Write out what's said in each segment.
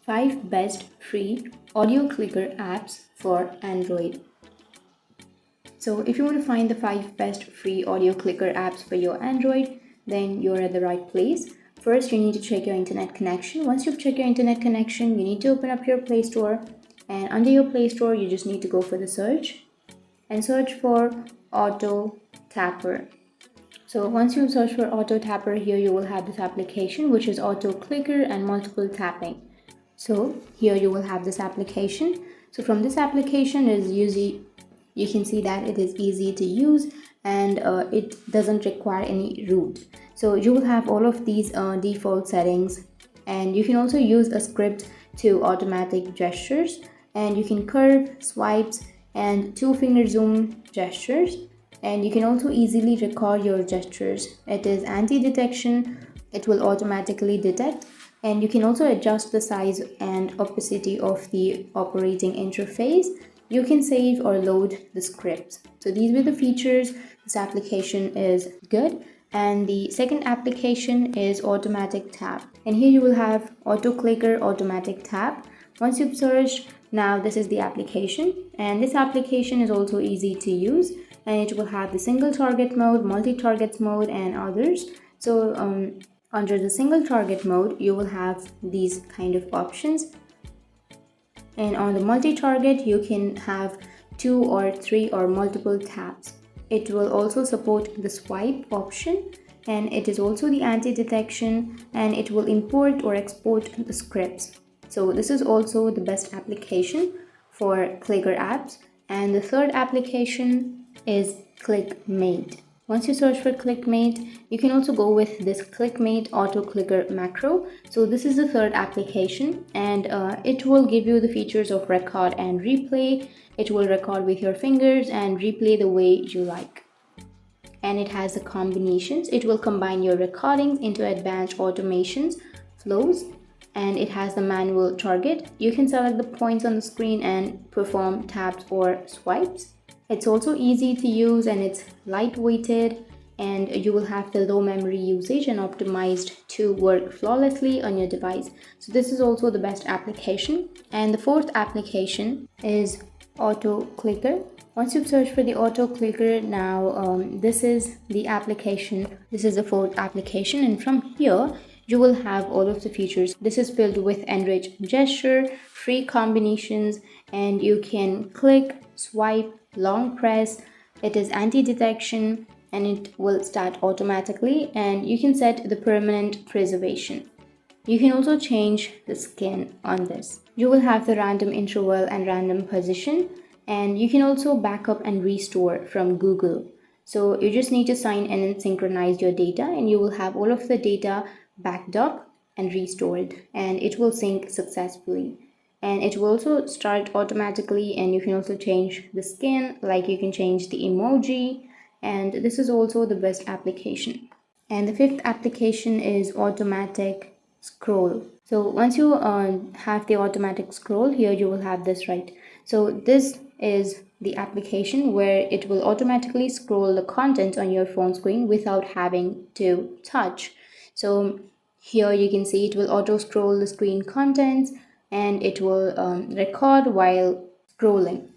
5 best free audio clicker apps for Android. So if you want to find the 5 best free audio clicker apps for your Android, then you're at the right place. First, you need to check your internet connection. Once you've checked your internet connection, you need to open up your Play Store, and under your Play Store, you just need to go for the search and search for Auto Tapper. So once you search for Auto Tapper, here you will have this application, which is Auto Clicker and Multiple Tapping. So here you will have this application. So from this application is you can see that it is easy to use, and it doesn't require any root. So you will have all of these default settings, and you can also use a script to automatic gestures, and you can curve, swipes, and 2-finger zoom gestures, and you can also easily record your gestures. It is anti-detection. It will automatically detect, and you can also adjust the size and opacity of the operating interface. You can save or load the scripts. So these were the features. This application is good. And the second application is Automatic Tap. And here you will have Auto Clicker Automatic Tap. Once you've searched, now this is the application. And this application is also easy to use. And it will have the single target mode, multi-targets mode, and others. So under the single target mode, you will have these kind of options. And on the multi-target, you can have 2 or 3 or multiple taps. It will also support the swipe option, and it is also the anti-detection, and it will import or export the scripts. So this is also the best application for clicker apps. And the third application is ClickMate. Once you search for ClickMate, you can also go with this ClickMate Auto Clicker macro. So this is the third application, and it will give you the features of record and replay. It will record with your fingers and replay the way you like. And it has the combinations. It will combine your recordings into advanced automations, flows, and it has the manual target. You can select the points on the screen and perform taps or swipes. It's also easy to use, and it's lightweighted, and you will have the low memory usage and optimized to work flawlessly on your device. So this is also the best application. And the fourth application is Auto Clicker. Once you've searched for the Auto Clicker, now this is the application. This is the fourth application, and from here you will have all of the features. This is filled with enriched gesture, free combinations, and you can click, swipe, long press. It is anti-detection, and it will start automatically, and you can set the permanent preservation. You can also change the skin on this. You will have the random interval and random position, and you can also back up and restore from Google. So you just need to sign in and synchronize your data, and you will have all of the data backed up and restored, and it will sync successfully. And it will also start automatically, and you can also change the skin, like you can change the emoji, and this is also the best application. And the fifth application is Automatic Scroll. So once you have the automatic scroll, here you will have this, right? So this is the application where it will automatically scroll the content on your phone screen without having to touch. So here you can see it will auto scroll the screen contents, and it will record while scrolling.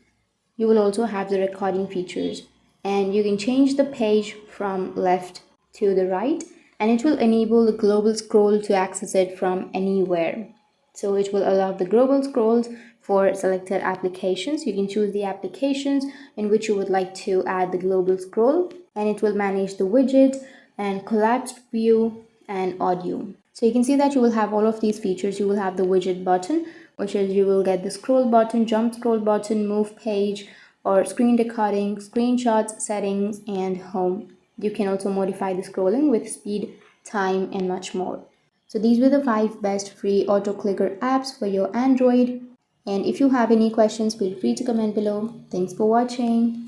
You will also have the recording features, and you can change the page from left to the right, and it will enable the global scroll to access it from anywhere. So it will allow the global scrolls for selected applications. You can choose the applications in which you would like to add the global scroll, and it will manage the widget and collapsed view and audio. So you can see that you will have all of these features. You will have the widget button, which is you will get the scroll button, jump scroll button, move page, or screen recording, screenshots, settings, and home. You can also modify the scrolling with speed, time, and much more. So these were the 5 best free auto clicker apps for your Android. And if you have any questions, feel free to comment below. Thanks for watching.